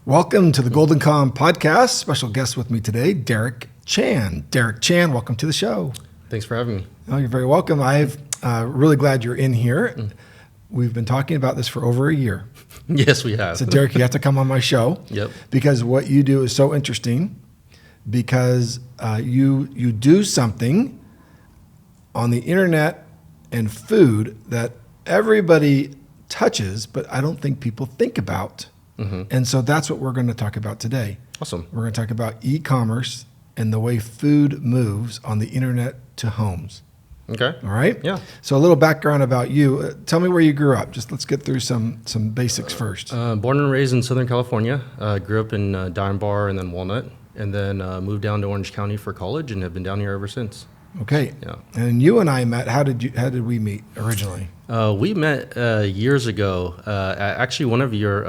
Welcome to the Golden Com podcast. Special guest with me today, Derrick Chan. Derrick Chan, welcome to the show. Thanks for having me. Oh, you're very welcome. I'm really glad you're in here. We've been talking about this for over a year. Yes, we have. So, Derrick, you have to come on my show. Yep. Because what you do is so interesting. Because you do something on the internet and food that everybody touches, but I don't think people think about. And so that's what we're going to talk about today. Awesome. We're going to talk about e-commerce and the way food moves on the internet to homes. Okay. All right? Yeah. So a little background about you. Tell me where you grew up. Let's get through some basics first. Born and raised in Southern California. Grew up in Dime Bar and then Walnut, and then moved down to Orange County for college and have been down here ever since. Okay. Yeah. And you and I met. How did we meet originally? We met years ago at actually one of your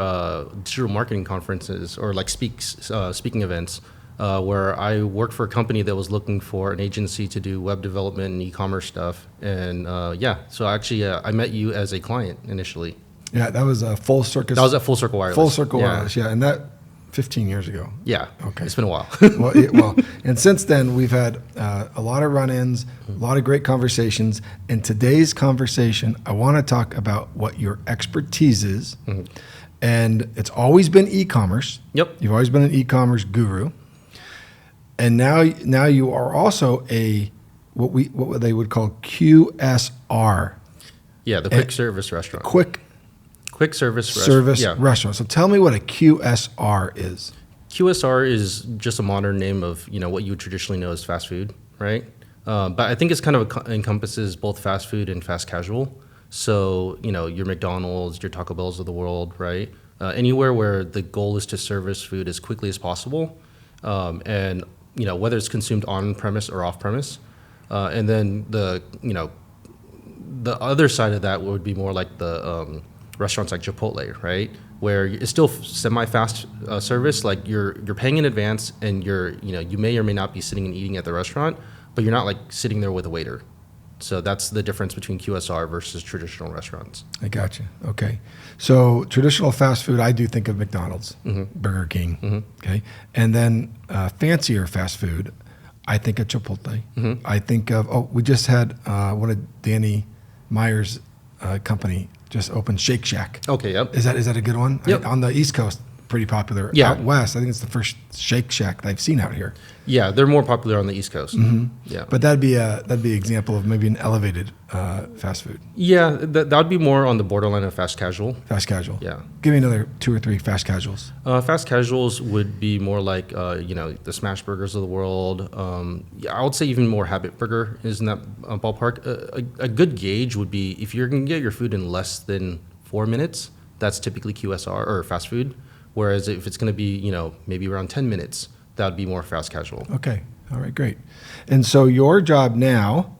digital marketing conferences or like speaking events where I worked for a company that was looking for an agency to do web development and e-commerce stuff. And so actually I met you as a client initially. Yeah, that was a Full Circle. That was at Full Circle Wireless. Full Circle Wireless, yeah. And that 15 years ago. Yeah. Okay. It's been a while. well, and since then we've had a lot of run-ins, a lot of great conversations. In today's conversation, I want to talk about what your expertise is. And it's always been e-commerce. Yep. You've always been an e-commerce guru. And now you are also what they would call QSR. Yeah, the quick service restaurant. Quick service restaurant. So tell me what a QSR is. QSR is just a modern name of what you would traditionally know as fast food, right? But I think it's kind of encompasses both fast food and fast casual. So your McDonald's, your Taco Bells of the world, right? Anywhere where the goal is to service food as quickly as possible, and whether it's consumed on premise or off premise, and then the other side of that would be more like the restaurants like Chipotle, right? Where it's still semi-fast service, like you're paying in advance and you may or may not be sitting and eating at the restaurant, but you're not like sitting there with a waiter. So that's the difference between QSR versus traditional restaurants. I got you. Okay. So traditional fast food, I do think of McDonald's, Burger King, okay? And then fancier fast food, I think of Chipotle. I think of, we just had one of Danny Meyer's company just opened Shake Shack. Okay, yep. Is that a good one? Yep. On the East Coast, pretty popular. Yeah. Out west, I think it's the first Shake Shack that I've seen out here. Yeah, they're more popular on the East Coast. Yeah, but that'd be an example of maybe an elevated fast food. Yeah, that would be more on the borderline of fast casual. Fast casual. Yeah. Give me another 2 or 3 fast casuals. Fast casuals would be more like the smash burgers of the world. I would say even more Habit Burger is in that ballpark. A good gauge would be if you're going to get your food in less than 4 minutes. That's typically QSR or fast food. Whereas if it's going to be maybe around 10 minutes, that would be more fast casual. Okay. All right, great. And so your job now,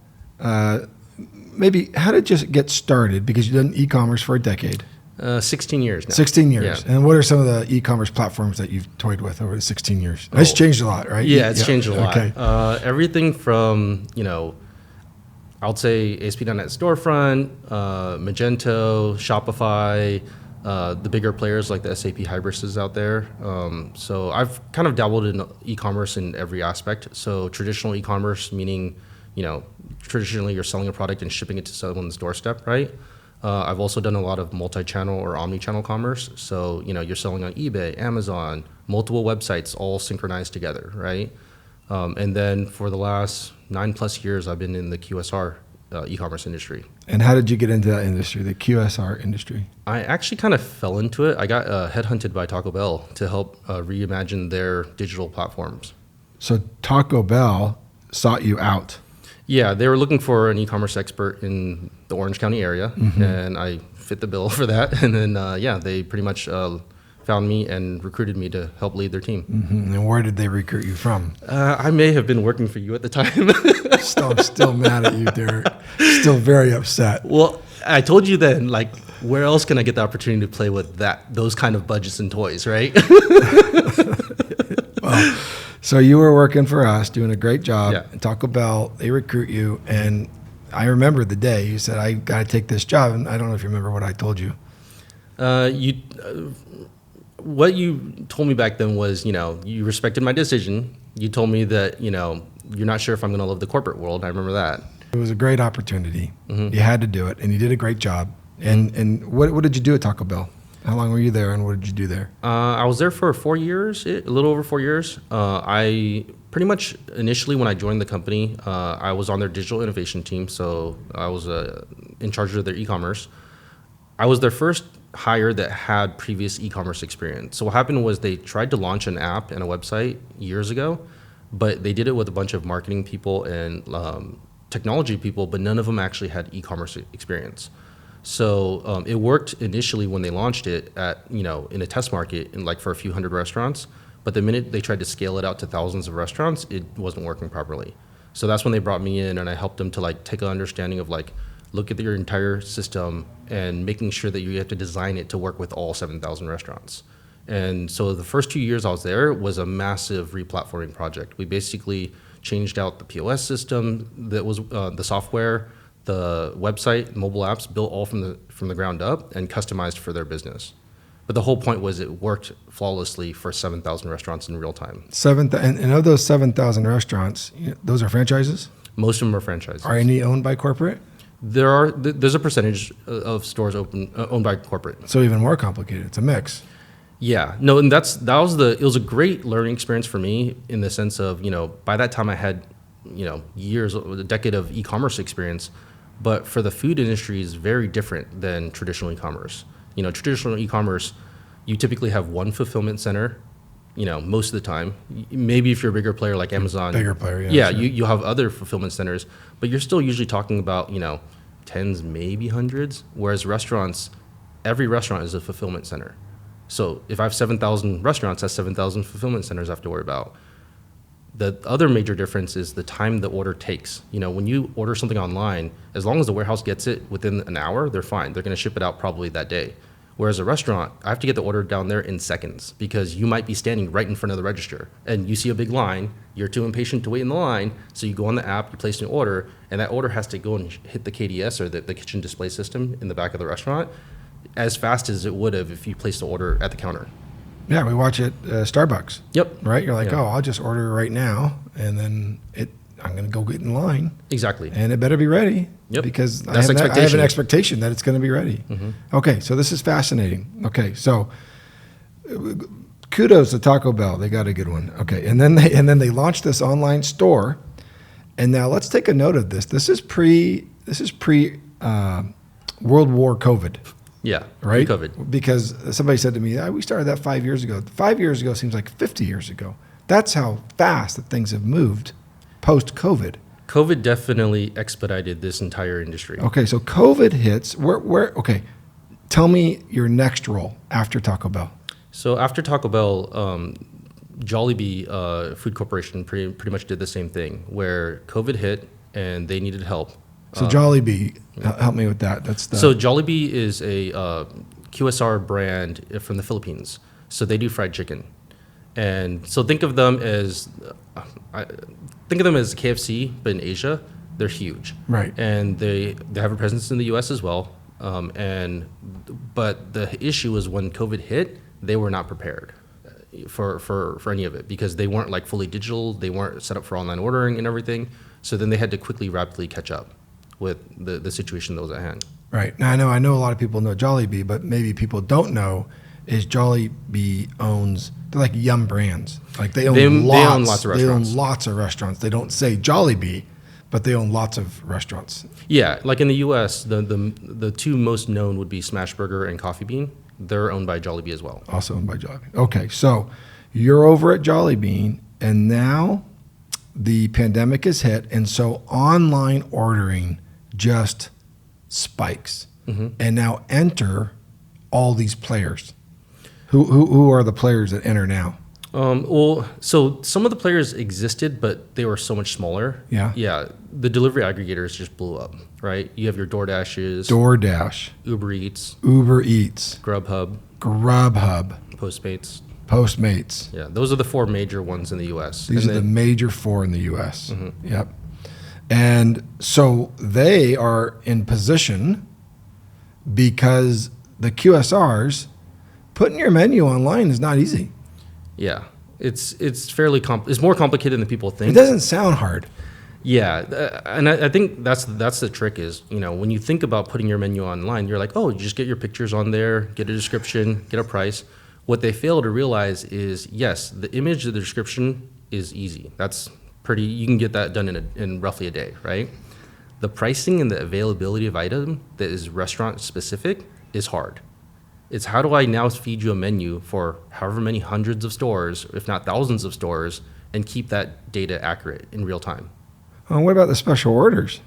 maybe how did you get started? Because you've done e-commerce for a decade. 16 years now. 16 years. Yeah. And what are some of the e-commerce platforms that you've toyed with over the 16 years? It's changed a lot, right? Yeah, it's changed a lot. Okay. Everything from, I would say ASP.NET Storefront, Magento, Shopify, the bigger players like the SAP Hybrises out there. So I've kind of dabbled in e-commerce in every aspect. So traditional e-commerce, meaning, traditionally you're selling a product and shipping it to someone's doorstep, right? I've also done a lot of multi-channel or omni-channel commerce. So, you're selling on eBay, Amazon, multiple websites all synchronized together, right? And then for the last 9+ years, I've been in the QSR e-commerce industry. And how did you get into that industry, the QSR industry? I actually kind of fell into it. I got headhunted by Taco Bell to help reimagine their digital platforms. So Taco Bell sought you out. Yeah, they were looking for an e-commerce expert in the Orange County area, and I fit the bill for that. And then, they pretty much found me and recruited me to help lead their team. And where did they recruit you from? I may have been working for you at the time. Still mad at you, Derrick. Still very upset. Well, I told you then, like, where else can I get the opportunity to play with those kind of budgets and toys, right? Well, so you were working for us, doing a great job. Yeah. Taco Bell, they recruit you, and I remember the day you said, I got to take this job, and I don't know if you remember what I told you. what you told me back then was, you respected my decision. You told me that, you're not sure if I'm going to love the corporate world. I remember that. It was a great opportunity. You had to do it, and you did a great job. And what did you do at Taco Bell? How long were you there, and what did you do there? I was there for 4 years, a little over 4 years. I pretty much initially when I joined the company, I was on their digital innovation team, so I was in charge of their e-commerce. I was their first hire that had previous e-commerce experience. So what happened was they tried to launch an app and a website years ago, but they did it with a bunch of marketing people and technology people, but none of them actually had e-commerce experience. So it worked initially when they launched it at, in a test market in like for a few hundred restaurants. But the minute they tried to scale it out to thousands of restaurants, it wasn't working properly. So that's when they brought me in and I helped them to like take an understanding of like, look at your entire system and making sure that you have to design it to work with all 7,000 restaurants. And so the first 2 years I was there was a massive replatforming project. We basically changed out the POS system that was the software, the website, mobile apps, built all from the ground up and customized for their business. But the whole point was it worked flawlessly for 7,000 restaurants in real time. And of those 7,000 restaurants, those are franchises? Most of them are franchises. Are any owned by corporate? There's a percentage of stores owned by corporate. So even more complicated. It's a mix. Yeah, no, and it was a great learning experience for me in the sense of, by that time I had, years, a decade of e-commerce experience, but for the food industry is very different than traditional e-commerce. Traditional e-commerce, you typically have one fulfillment center, most of the time. Maybe if you're a bigger player like Amazon. Bigger player, yeah. Yeah, sure. you'll have other fulfillment centers, but you're still usually talking about, tens, maybe hundreds, whereas restaurants, every restaurant is a fulfillment center. So if I have 7,000 restaurants, that's 7,000 fulfillment centers I have to worry about. The other major difference is the time the order takes. When you order something online, as long as the warehouse gets it within an hour, they're fine. They're going to ship it out probably that day. Whereas a restaurant, I have to get the order down there in seconds because you might be standing right in front of the register and you see a big line. You're too impatient to wait in the line. So you go on the app, you place an order, and that order has to go and hit the KDS or the kitchen display system in the back of the restaurant as fast as it would have if you placed the order at the counter. Yeah, we watch it Starbucks. Yep. Right? You're like, Yeah. oh, I'll just order right now, and then I'm going to go get in line. Exactly. And it better be ready. Yep. Because That's I have an expectation. expectation that it's going to be ready. Mm-hmm. Okay, so this is fascinating. Okay, so kudos to Taco Bell. They got a good one. Okay, and then they launched this online store. And now let's take a note of this. This is pre World War COVID. Yeah. Right? COVID. Because somebody said to me, we started that 5 years ago. 5 years ago seems like 50 years ago. That's how fast that things have moved post-COVID. COVID definitely expedited this entire industry. Okay, so COVID hits. Okay, tell me your next role after Taco Bell. So after Taco Bell, Jollibee Food Corporation pretty much did the same thing, where COVID hit and they needed help. So Jollibee, help me with that. So Jollibee is a QSR brand from the Philippines. So they do fried chicken, and so think of them as KFC, but in Asia. They're huge, Right. And they have a presence in the U.S. as well. But the issue is when COVID hit, they were not prepared for any of it because they weren't like fully digital. They weren't set up for online ordering and everything. So then they had to rapidly catch up with the situation that was at hand. Right. Now I know a lot of people know Jollibee, but maybe people don't know is Jollibee they're like Yum Brands. Like they own lots of restaurants. They own lots of restaurants. They don't say Jollibee, but they own lots of restaurants. Yeah, like in the U.S., the two most known would be Smashburger and Coffee Bean. They're owned by Jollibee as well. Also owned by Jollibee. Okay, so you're over at Jollibee, and now the pandemic has hit, and so online ordering just spikes. Mm-hmm. And now enter all these players. Who are the players that enter now? So some of the players existed, but they were so much smaller. Yeah. Yeah. The delivery aggregators just blew up, right? You have your DoorDashes, DoorDash, Uber Eats, Grubhub, Postmates. Yeah, those are the four major ones in the U.S. These are the major four in the U.S. Mm-hmm. Yep. And so they are in position because the QSRs putting your menu online is not easy. Yeah, it's fairly it's more complicated than people think. It doesn't sound hard. Yeah, and I think that's the trick is, when you think about putting your menu online, you're like, oh, you just get your pictures on there, get a description, get a price. What they fail to realize is, yes, the image of the description is easy. That's pretty, you can get that done in roughly a day, right? The pricing and the availability of item that is restaurant specific is hard. It's how do I now feed you a menu for however many hundreds of stores, if not thousands of stores, and keep that data accurate in real time? What about the special orders?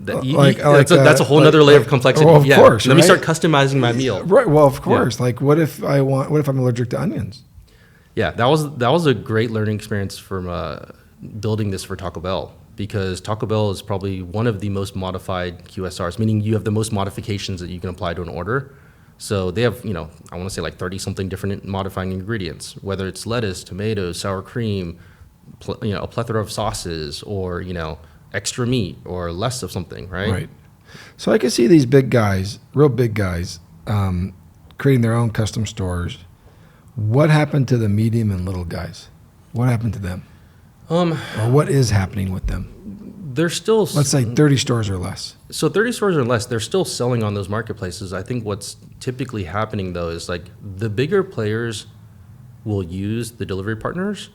That's a whole other layer of complexity. Well, of course, Let me start customizing my meal. Right. Well, of course. Like, what if I'm allergic to onions? Yeah, that was a great learning experience from building this for Taco Bell, because Taco Bell is probably one of the most modified QSRs, meaning you have the most modifications that you can apply to an order. So they have, I want to say like 30 something different modifying ingredients, whether it's lettuce, tomatoes, sour cream, a plethora of sauces, or extra meat or less of something, right? Right. So I can see these big guys, real big guys, creating their own custom stores. What happened to the medium and little guys? What happened to them? Or what is happening with them? They're still, let's say 30 stores or less. So 30 stores or less, they're still selling on those marketplaces. I think what's typically happening though is like the bigger players will use the delivery partners,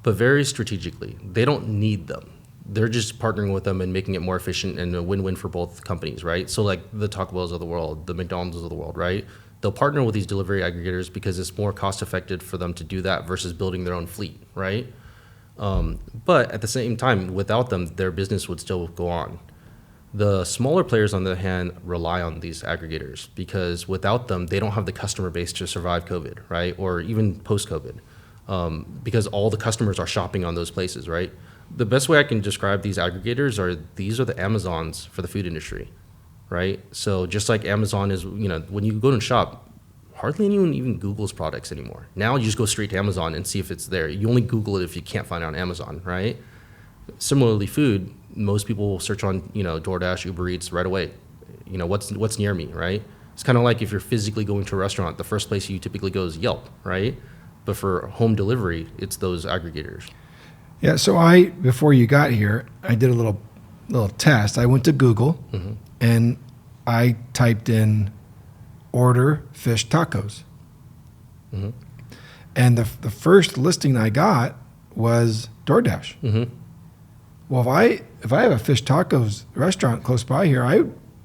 but very strategically. They don't need them. They're just partnering with them and making it more efficient and a win-win for both companies, right? So like the Taco Bells of the world, the McDonald's of the world, right? They'll partner with these delivery aggregators because it's more cost effective for them to do that versus building their own fleet, right? But at the same time, without them, their business would still go on. The smaller players, on the other hand, rely on these aggregators because without them, they don't have the customer base to survive COVID, right? Or even post-COVID, because all the customers are shopping on those places, right? The best way I can describe these aggregators these are the Amazons for the food industry, right? So just like Amazon is, when you go and shop, hardly anyone even Googles products anymore. Now you just go straight to Amazon and see if it's there. You only Google it if you can't find it on Amazon, right? Similarly, food, most people will search on, DoorDash, Uber Eats right away. What's near me, right? It's kind of like if you're physically going to a restaurant, the first place you typically go is Yelp, right? But for home delivery, it's those aggregators. Yeah, so before you got here, I did a little test. I went to Google and I typed in order fish tacos. Mm-hmm. And the first listing I got was DoorDash. Mm-hmm. Well, if I have a fish tacos restaurant close by here,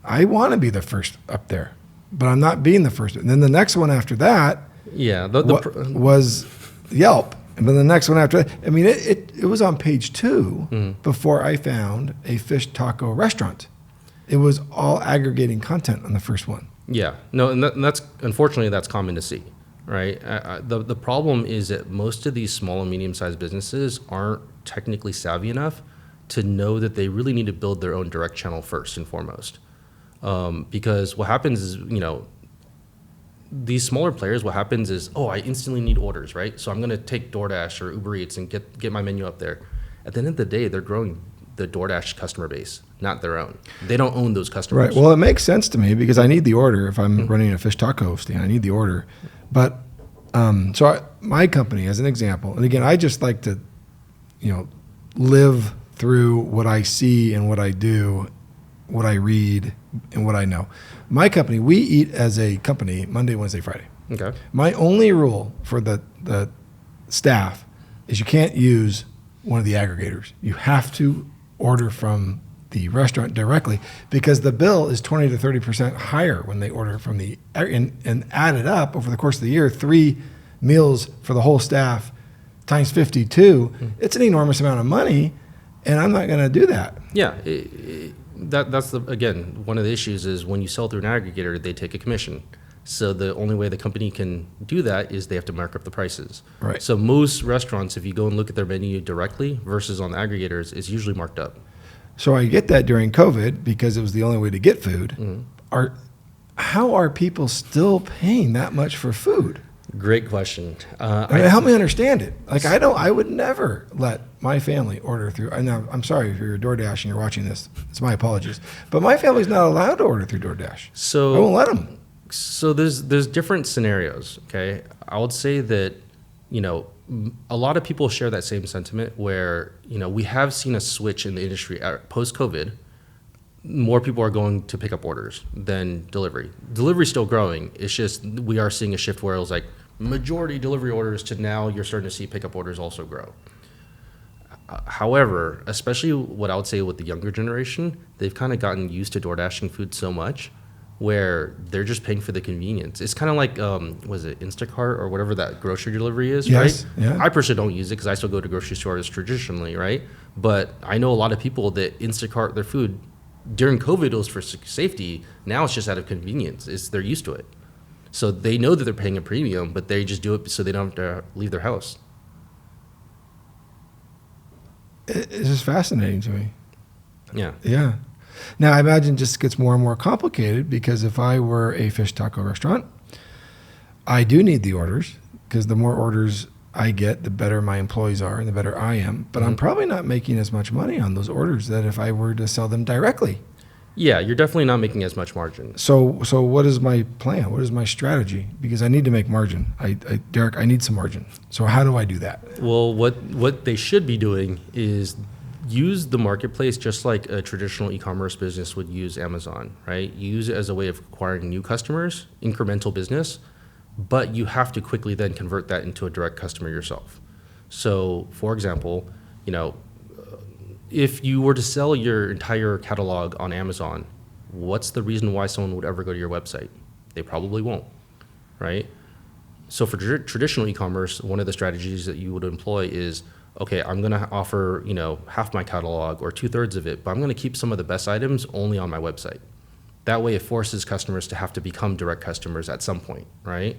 I want to be the first up there, but I'm not being the first. And then the next one after that was Yelp. And then the next one after that, I mean, it was on page 2 before I found a fish taco restaurant. It was all aggregating content on the first one. Yeah, no, and that's unfortunately that's common to see, right? The problem is that most of these small and medium-sized businesses aren't technically savvy enough to know that they really need to build their own direct channel first and foremost, because what happens is, these smaller players, what happens is, I instantly need orders, right? So I'm going to take DoorDash or Uber Eats and get my menu up there. At the end of the day, they're growing the DoorDash customer base, not their own. They don't own those customers. Right. Well, it makes sense to me because I need the order. If I'm running a fish taco stand, I need the order. But my company, as an example, and again, I just like to, live through what I see and what I do, what I read, and what I know. My company, we eat as a company Monday, Wednesday, Friday. Okay. My only rule for the staff is you can't use one of the aggregators. You have to order from the restaurant directly because the bill is 20 to 30% higher when they order from and add it up over the course of the year, 3 meals for the whole staff times 52. It's an enormous amount of money, and I'm not going to do that. Yeah. That's again, one of the issues is when you sell through an aggregator, they take a commission. So the only way the company can do that is they have to mark up the prices. Right. So most restaurants, if you go and look at their menu directly versus on the aggregators, it's usually marked up. So I get that during COVID because it was the only way to get food. How are people still paying that much for food? Great question. Help me understand it. Like I would never let my family order through. I'm sorry if you're DoorDash and you're watching this. It's my apologies, but my family's not allowed to order through DoorDash. So I won't let them. So there's different scenarios. Okay, I would say that a lot of people share that same sentiment where we have seen a switch in the industry post COVID. More people are going to pick up orders than delivery. Delivery's still growing. It's just we are seeing a shift where it was like majority delivery orders to now you're starting to see pickup orders also grow. However, especially what I would say with the younger generation, they've kind of gotten used to DoorDashing food so much where they're just paying for the convenience. It's kind of like, was it Instacart or whatever that grocery delivery is, yes, right? Yeah. I personally don't use it because I still go to grocery stores traditionally, right? But I know a lot of people that Instacart their food. During COVID, it was for safety. Now it's just out of convenience. They're used to it. So they know that they're paying a premium, but they just do it so they don't have to leave their house. It's just fascinating to me. Yeah. Yeah. Now, I imagine it just gets more and more complicated because if I were a fish taco restaurant, I do need the orders because the more orders I get, the better my employees are and the better I am. But I'm probably not making as much money on those orders that if I were to sell them directly. Yeah, you're definitely not making as much margin. So what is my plan? What is my strategy? Because I need to make margin. Derrick, I need some margin. So how do I do that? Well, what they should be doing is use the marketplace just like a traditional e-commerce business would use Amazon, right? Use it as a way of acquiring new customers, incremental business, but you have to quickly then convert that into a direct customer yourself. So, for example, if you were to sell your entire catalog on Amazon, what's the reason why someone would ever go to your website? They probably won't, right? So for traditional e-commerce, one of the strategies that you would employ is, okay, I'm going to offer, half my catalog or 2/3 of it, but I'm going to keep some of the best items only on my website. That way it forces customers to have to become direct customers at some point, right?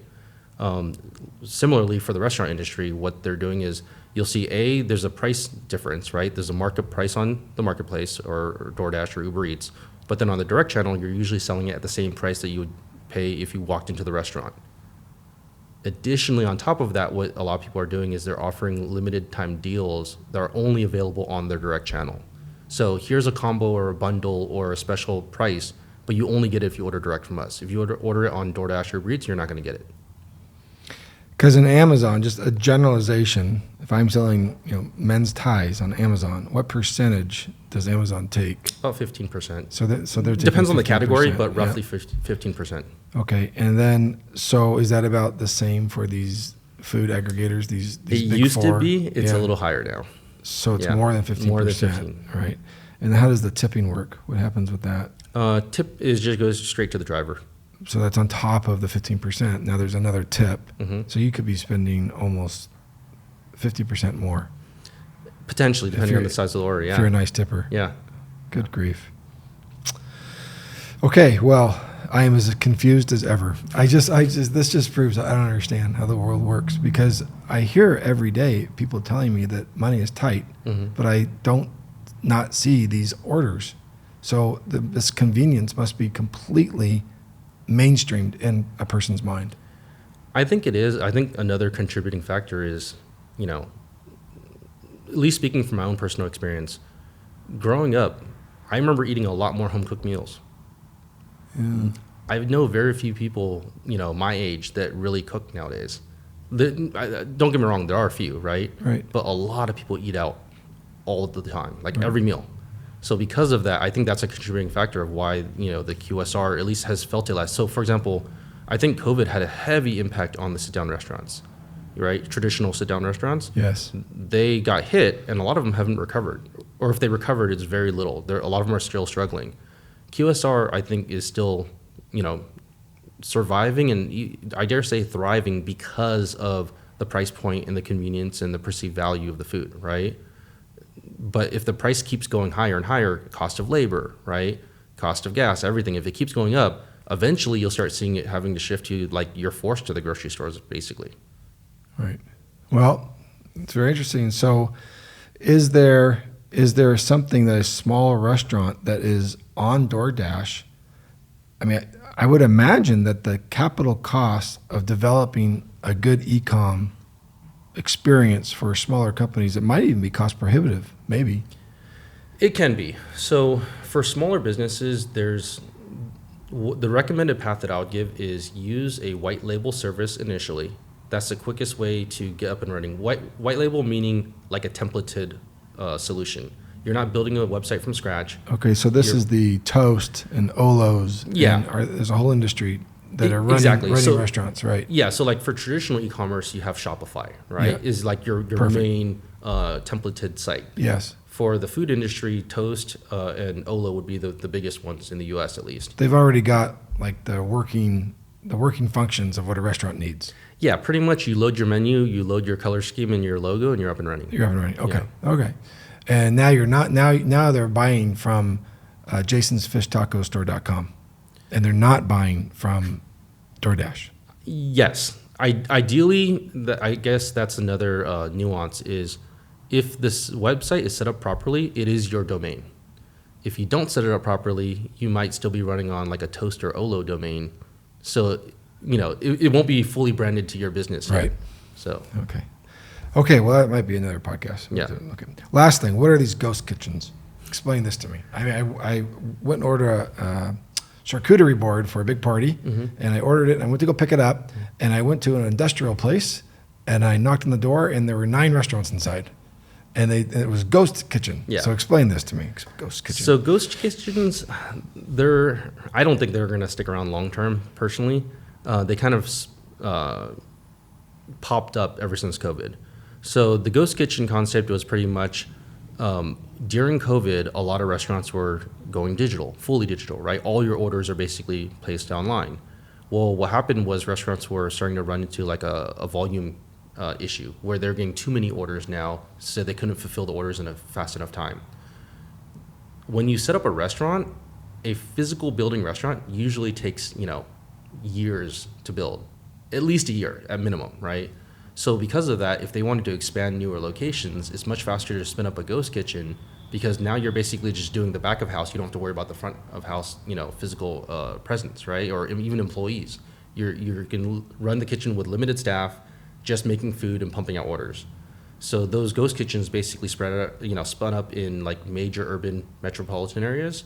Similarly, for the restaurant industry, what they're doing is you'll see, there's a price difference, right? There's a markup price on the marketplace or DoorDash or Uber Eats, but then on the direct channel, you're usually selling it at the same price that you would pay if you walked into the restaurant. Additionally, on top of that, what a lot of people are doing is they're offering limited time deals that are only available on their direct channel. So here's a combo or a bundle or a special price, but you only get it if you order direct from us. If you order it on DoorDash or Uber Eats, you're not going to get it. Because in Amazon, just a generalization, if I'm selling men's ties on Amazon, what percentage does Amazon take? About 15%. So they're taking depends on the category, 15%, but roughly 15%. Okay, and then so is that about the same for these food aggregators? These It big used four? to be. It's a little higher now. So it's Yeah, more than 15%. more than 15. Right. And how does the tipping work? What happens with that? Tip is just goes straight to the driver. So that's on top of the 15%. Now there's another tip. Mm-hmm. So you could be spending almost 50% more. Potentially, depending on the size of the order. If you're a nice tipper. Yeah. Good grief. Okay, well, I am as confused as ever. This just proves I don't understand how the world works because I hear every day people telling me that money is tight, but I don't not see these orders. So this convenience must be completely mainstreamed in a person's mind. I think it is. I think another contributing factor is, at least speaking from my own personal experience, growing up, I remember eating a lot more home-cooked meals. Yeah. I know very few people, my age that really cook nowadays. Don't get me wrong, there are a few, right? Right. But a lot of people eat out all the time, every meal. So because of that, I think that's a contributing factor of why, the QSR at least has felt it less. So for example, I think COVID had a heavy impact on the sit-down restaurants, right? Traditional sit-down restaurants. Yes. They got hit and a lot of them haven't recovered. Or if they recovered, it's very little. A lot of them are still struggling. QSR, I think, is still, surviving and I dare say thriving because of the price point and the convenience and the perceived value of the food, right? But if the price keeps going higher and higher, cost of labor, right? Cost of gas, everything, if it keeps going up, eventually you'll start seeing it having to shift to you're forced to the grocery stores, basically. Right. Well, it's very interesting. So is there something that a small restaurant that is on DoorDash? I mean, I would imagine that the capital cost of developing a good e-com experience for smaller companies, it might even be cost prohibitive, maybe. It can be. So for smaller businesses, there's The recommended path that I would give is use a white label service initially. That's the quickest way to get up and running. White label meaning like a templated solution. You're not building a website from scratch. Okay, so this is the Toast and Olos. Yeah. There's a whole industry that are running restaurants, right? Yeah, so like for traditional e-commerce, you have Shopify, right? Yeah. Is like your main templated site. Yes. For the food industry, Toast and Olo would be the biggest ones in the U.S. at least. They've already got like the working functions of what a restaurant needs. Yeah, pretty much. You load your menu, you load your color scheme and your logo, and you're up and running. You're up and running. Okay. Yeah. Okay. And now you're not. Now they're buying from jasonsfishtacostore.com, and they're not buying from DoorDash. Yes. Ideally, I guess that's another nuance is if this website is set up properly, it is your domain. If you don't set it up properly, you might still be running on like a Toast or Olo domain. So, it won't be fully branded to your business. Right. So. Okay. Well, that might be another podcast. Yeah. Okay. Last thing. What are these ghost kitchens? Explain this to me. I mean, I went and ordered a charcuterie board for a big party, and I ordered it, and I went to go pick it up, and I went to an industrial place, and I knocked on the door, and there were 9 restaurants inside. And it was ghost kitchen. Yeah. So explain this to me, ghost kitchen. So ghost kitchens, I don't think they're going to stick around long term. Personally, they kind of popped up ever since COVID. So the ghost kitchen concept was pretty much during COVID, a lot of restaurants were going digital, fully digital, right? All your orders are basically placed online. Well, what happened was restaurants were starting to run into like a volume issue where they're getting too many orders now, so they couldn't fulfill the orders in a fast enough time. When you set up a restaurant, a physical building restaurant usually takes, years to build, at least a year at minimum, right? So because of that, if they wanted to expand newer locations, it's much faster to spin up a ghost kitchen because now you're basically just doing the back of house. You don't have to worry about the front of house, physical presence, right? Or even employees. You can run the kitchen with limited staff, just making food and pumping out orders. So those ghost kitchens basically spun up in like major urban metropolitan areas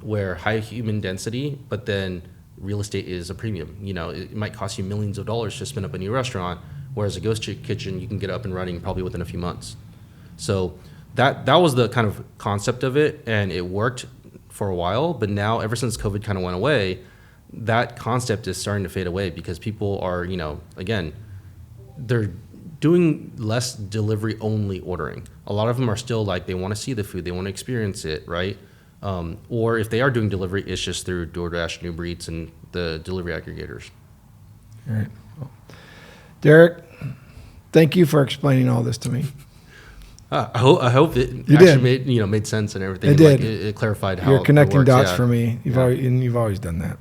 where high human density, but then real estate is a premium. It might cost you millions of dollars to spin up a new restaurant, whereas a ghost kitchen, you can get up and running probably within a few months. So that was the kind of concept of it, and it worked for a while, but now ever since COVID kind of went away, that concept is starting to fade away because people are, again, they're doing less delivery only ordering. A lot of them are still like they want to see the food, they want to experience it, right? Or if they are doing delivery, it's just through DoorDash and Uber Eats and the delivery aggregators. All right. Well, Derrick, thank you for explaining all this to me. I hope it you actually did. made sense and everything. It did. It clarified how you're connecting it works. dots Yeah. for me. Yeah. You've always done that.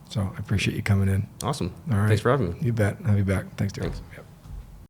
So I appreciate you coming in. Awesome. All right. Thanks for having me. You bet. I'll be back. Thanks, Derrick. Thanks. Yep.